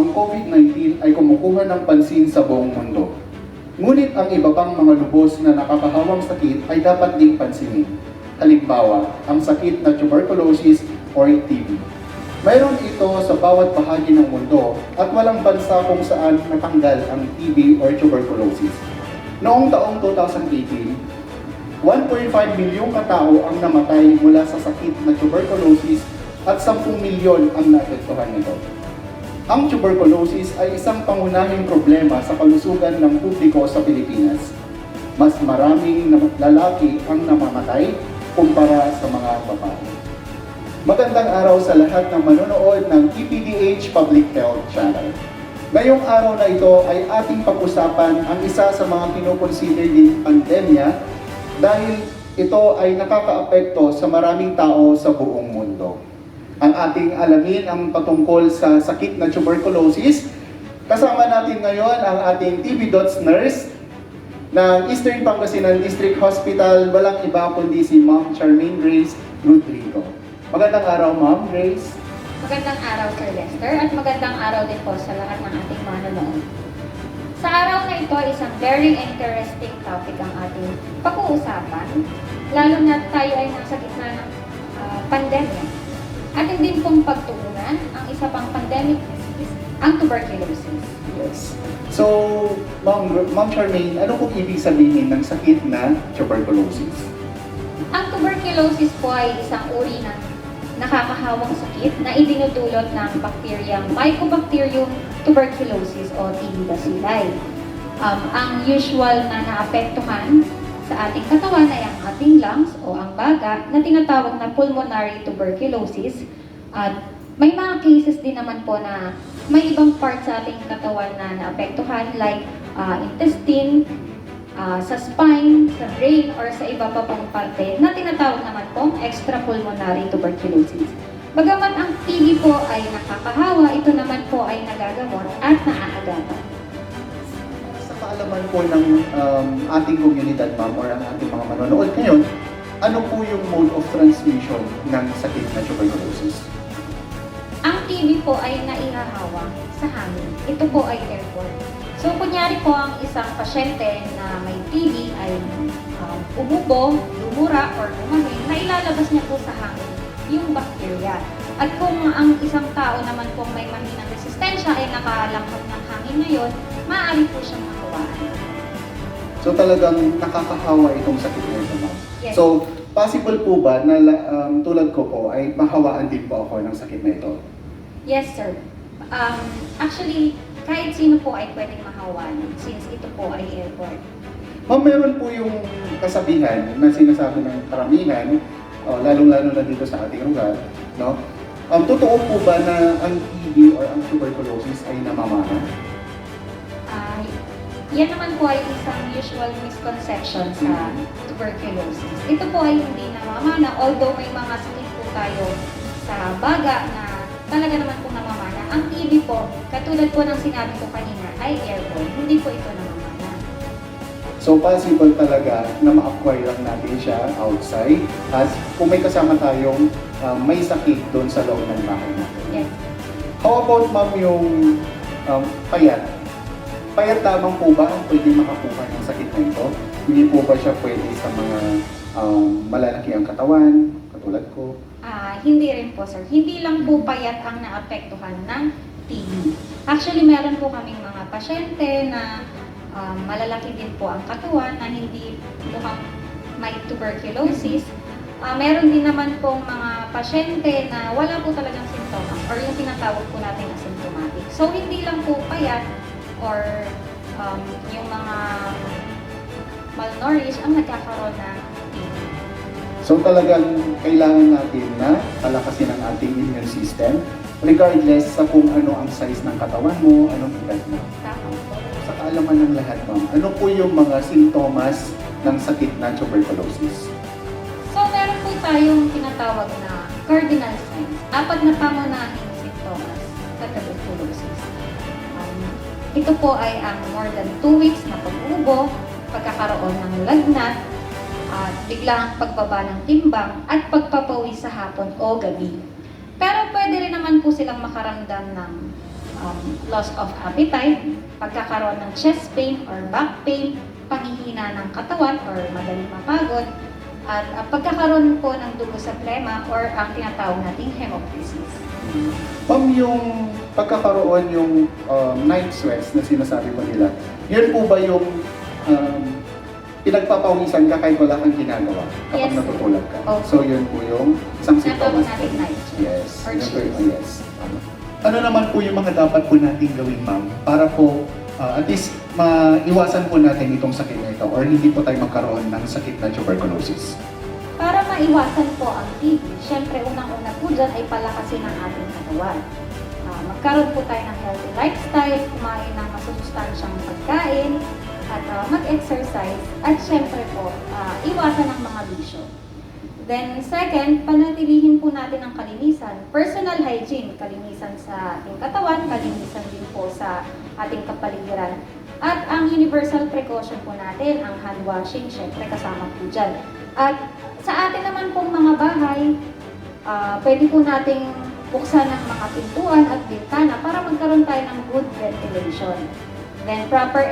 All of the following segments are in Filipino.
ang COVID-19 ay kumukuha ng pansin sa buong mundo. Ngunit ang iba pang mga lubos na nakakahawang sakit ay dapat ding pansinin. Halimbawa, ang sakit na tuberculosis or TB. Mayroon ito sa bawat bahagi ng mundo at walang bansa kung saan natanggal ang TB or tuberculosis. Noong taong 2018, 1.5 milyong katao ang namatay mula sa sakit na tuberculosis at 10 milyon ang naapektuhan nito. Ang tuberculosis ay isang pangunahing problema sa kalusugan ng publiko sa Pilipinas. Mas maraming lalaki ang namamatay kumpara sa mga babae. Magandang araw sa lahat ng manonood ng PPDH Public Health Channel. Ngayong araw na ito ay ating pag-usapan ang isa sa mga kinukonsider din pandemya dahil ito ay nakakaapekto sa maraming tao sa buong mundo. Ang ating alamin ang patungkol sa sakit na tuberculosis. Kasama natin ngayon ang ating TB Dots nurse ng Eastern Pangasinan District Hospital, walang iba kundi si Ma'am Charmaine Grace Rodrigo. Magandang araw, Ma'am Grace. Magandang araw, Sir Lester, at magandang araw din po sa lahat ng ating manonood. Sa araw na ito, isang very interesting topic ang ating pag-uusapan, lalo na tayo ay nasa gitna ng pandemya. Atin din pong pagtuunan ang isa pang pandemic disease, ang tuberculosis. Yes. So, Ma'am Charmaine, ano pong ibig sabihin ng sakit na tuberculosis? Ang tuberculosis po ay isang uri ng nakakahawang sakit na idinudulot ng bakteryang Mycobacterium tuberculosis o TB bacilli. Ang usual na naapektuhan sa ating katawan ay ang ating lungs o ang baga na tinatawag na pulmonary tuberculosis. At may mga cases din naman po na may ibang part sa ating katawan na naapektuhan like intestine, sa spine, sa brain, or sa iba pa pong parte na tinatawag naman pong extrapulmonary tuberculosis. Bagamat ang TB po ay nakakahawa, ito naman po ay nagagamot at naaagapan. Sa kaalaman po ng ating komunidad, ma'am, or ang ating mga manonood ngayon, ano po yung mode of transmission ng sakit na tuberculosis? Ang TB po ay naihahawa sa hangin. Ito po ay airborne. So, kunyari po ang isang pasyente na may TB ay umubo, lumura, or lumamig, na ilalabas niya po sa hangin yung bakterya. At kung ang isang tao naman pong may mahinang resistensya ay nakalangkap ng hangin ngayon, maaari po siyang mahawaan. So talagang nakakahawa itong sakit na ito, ma'am. Yes. So, possible po ba na tulad ko po ay mahawaan din po ako ng sakit na ito? Yes, sir. Actually, kahit sino po ay pwedeng mahawan since ito po ay airborne. Ma'am, meron po yung kasabihan na sinasabi ng karamihan, lalong-lalo na dito sa ating lugar, no? Totoo po ba na ang TB or ang tuberculosis ay namamana? Yan naman po ay isang usual misconception sa tuberculosis. Ito po ay hindi namamana, although may mga sakit po tayo sa baga na talaga naman po namamana. Ang TB po, katulad po ng sinabi ko kanina, ay airborne. Hindi po ito namamana. So possible talaga na ma-acquire lang natin siya outside at kung may kasama tayong may sakit doon sa loob ng bahay natin. Yes. How about, ma'am, yung payat? Payat lamang po ba ang pwede makakuha ng sakit na ito? Hindi po ba siya pwede sa mga malalaki ang katawan, katulad ko? Hindi rin po, sir. Hindi lang po payat ang naapektuhan ng TB. Actually, meron po kaming mga pasyente na malalaki din po ang katawan na hindi mukhang may tuberculosis. Meron din naman pong mga pasyente na wala po talagang simptomas or yung tinatawag po natin asymptomatic. So, hindi lang po payat or yung mga malnourished ang nagkakaroon ng TB. So talagang kailangan natin na palakasin ang ating immune system regardless sa kung ano ang size ng katawan mo, anong edad mo. Tama po. Sa kaalaman ng lahat, ma'am, ano po yung mga sintomas ng sakit na tuberculosis? So, meron po tayong tinatawag na cardinal signs. 4 na pangunahing sintomas sa tuberculosis. Ito po ay ang more than 2 weeks na pag-ubo, pagkakaroon ng lagnat, at biglang pagbaba ng timbang at pagpapawi sa hapon o gabi. Pero pwede rin naman po silang makaramdam ng loss of appetite, pagkakaroon ng chest pain or back pain, panghihina ng katawan or madaling mapagod, at pagkakaroon po ng dugo sa plema or ang tinatawag nating hemoptysis. Ma'am, yung pagkakaroon yung night sweats na sinasabi mo nila, yun po ba yung pinagpapawisan ka kahit wala kang ginagawa kapag Yes. natutulog ka? Opo. So yun po yung isang Tinatawag sintomas. natin night sweats. Yes. Or Yun po yung- chills. yes. Ano naman po yung mga dapat po natin gawin, ma'am, para po at least maiwasan po natin itong sakit na ito or hindi po tayo magkaroon ng sakit na tuberculosis? Para maiwasan po ang TB, syempre unang-una po dyan ay palakasin ang ating katawan. Magkaroon po tayo ng healthy lifestyle, kumain ng masusustansyang pagkain, at mag-exercise, at syempre po, iwasan ang mga bisyo. Then second, panatilihin po natin ang kalinisan. Personal hygiene, kalinisan sa ating katawan, kalinisan din po sa ating kapaligiran. At ang universal precaution po natin, ang hand washing, syempre kasama po dyan. At sa atin naman pong mga bahay, pwede po nating buksan ng mga pintuan at bintana para magkaroon tayo ng good ventilation. Then proper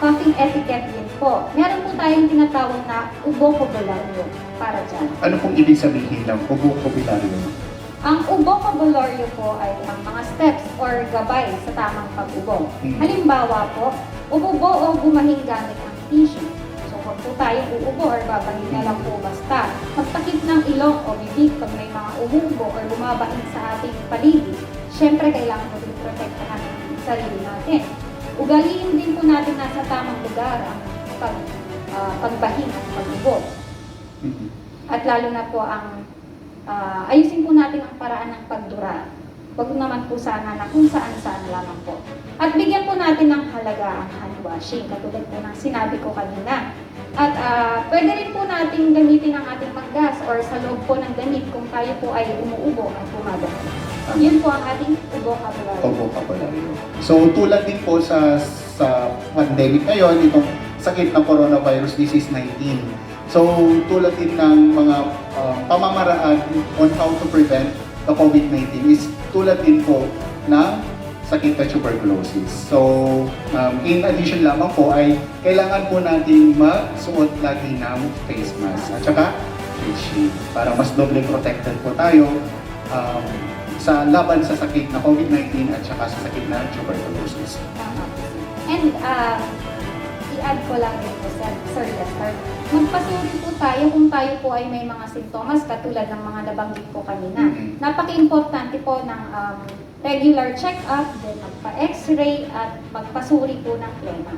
coughing etiquette din po. Meron po tayong tinatawag na ubo-kobularyo para dyan. Ano pong ibig sabihin ng ubo-kobularyo? Ang ubo-kobularyo po ay ang mga steps or gabay sa tamang pag-ubo. Halimbawa po, ubo o bumahing gamit ang tissue. So huwag po tayong uubo or babahin na lang po basta. Magtakip ng ilong o bibig pag may mga umuubo or bumabahin sa ating paligid. Siyempre kailangan po din protektahan ang sarili natin. Ugaliin din po natin nasa tamang lugar ang pagbahin at pag-ubo. At lalo na po ang ayusin po natin ang paraan ng pagdura. Huwag naman po sana na kung saan-saan lamang po. At bigyan po natin ng halaga ang hand washing, katulad po ng sinabi ko kanina. At pwede rin po natin gamitin ang ating panggas or sa loob po ng damit kung tayo po ay umuubo at bumabaho. Yun po ang ating ubo-kobularyo. Ubo-kobularyo. So tulad din po sa pandemic ngayon, itong sakit ng coronavirus disease 19. So tulad din ng mga pamamaraan on how to prevent the COVID-19 is tulad din po ng sakit na tuberculosis. So in addition lamang po ay kailangan po natin magsuot lagi ng face mask at saka face shield para mas doble protected po tayo sa laban sa sakit na COVID-19 at saka sa sakit na tuberculosis. Tama. And i-add ko lang din po, Sir Lester, magpasuri po tayo kung tayo po ay may mga sintomas katulad ng mga nabanggit ko kanina. Napaka-importante po ng regular check-up, then magpa-x-ray at magpasuri po ng plema.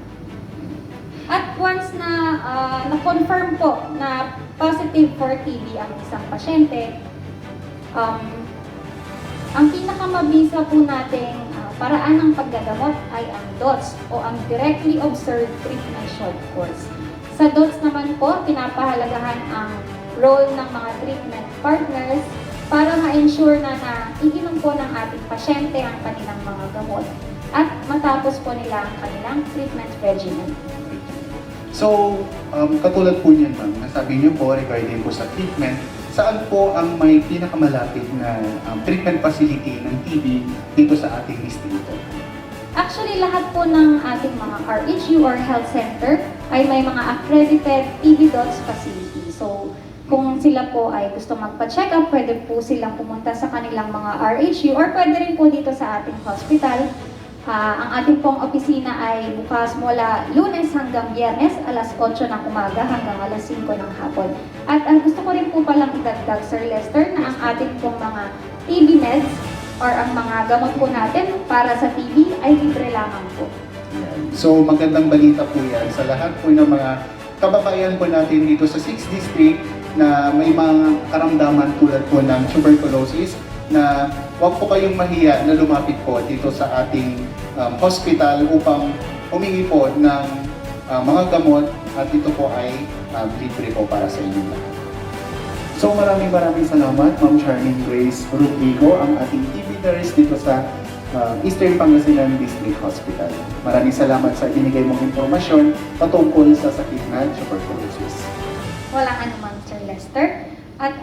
At once na na-confirm po na positive for TB ang isang pasyente, ang pinakamabisa po nating paraan ng paggagamot ay ang DOTS o ang Directly Observed Treatment Short Course. Sa DOTS naman po, pinapahalagahan ang role ng mga treatment partners para ma-ensure na iinom po ng ating pasyente ang kanilang mga gamot at matapos po nila ang kanilang treatment regimen. So, katulad po niyan ma'am, nasabi niyo po regarding po sa treatment, saan po ang may pinakamalapit na treatment facility ng TB dito sa ating distrito? Actually, lahat po ng ating mga RHU or health center ay may mga accredited TB DOTS facility. So, kung sila po ay gusto magpa-check up, pwede po silang pumunta sa kanilang mga RHU or pwede rin po dito sa ating hospital. Ang ating pong opisina ay bukas mula Lunes hanggang Biyernes, alas 8 ng umaga hanggang alas 5 ng hapon. At gusto ko rin po palang idagdag, Sir Lester, na ang ating pong mga TB meds or ang mga gamot po natin para sa TB ay libre lamang po. So magandang balita po yan sa lahat po ng mga kababayan po natin dito sa 6th District na may mga karamdaman tulad po ng tuberculosis na huwag po kayong mahiya na lumapit po dito sa ating hospital upang humingi po ng mga gamot at ito po ay libre po para sa inyo lahat. So maraming salamat Ma'am Charmaine Grace Rodrigo, ang ating TB nurse dito sa Eastern Pangasinan District Hospital. Maraming salamat sa ibinigay mong impormasyon patungkol sa sakit na tuberculosis. Walang anuman, Sir Lester. At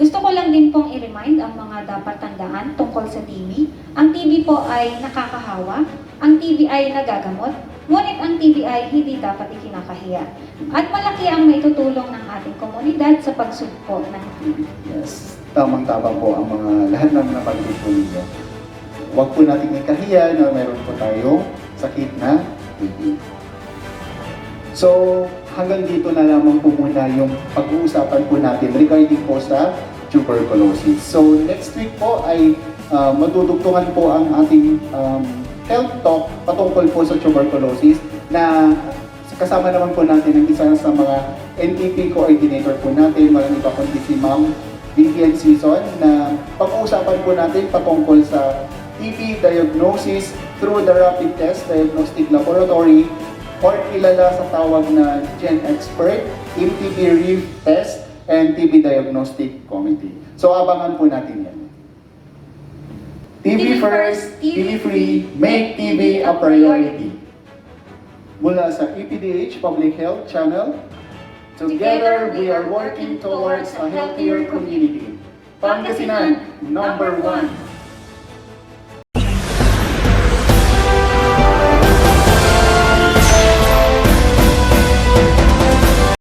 gusto ko lang din pong i-remind ang mga dapat tandaan tungkol sa TB. Ang TB po ay nakakahawa, ang TB ay nagagamot, ngunit ang TB ay hindi dapat ikinakahiya. At malaki ang maitutulong ng ating komunidad sa pagsugpo ng TB. Yes, tamang-tama po ang mga lahat ng nabanggit po ninyo. Huwag po natin ikahiya na meron po tayong sakit na TB. So, hanggang dito na lamang po muna yung pag-uusapan po natin regarding po sa tuberculosis. So, next week po ay matutugtungan po ang ating health talk patungkol po sa tuberculosis na kasama naman po natin ang isa sa mga NTP coordinator po natin, walang iba kundi si Ma'am Vivian Season, na pag-uusapan po natin patungkol sa TB diagnosis through the rapid test diagnostic laboratory or kilala sa tawag na Gen Expert, MTB Reef Test, and TB Diagnostic Committee. So abangan po natin yan. TB first, TB free, make TB a priority. Mula sa EPDH Public Health Channel, together we are working towards a healthier community. Pangasinan, #1.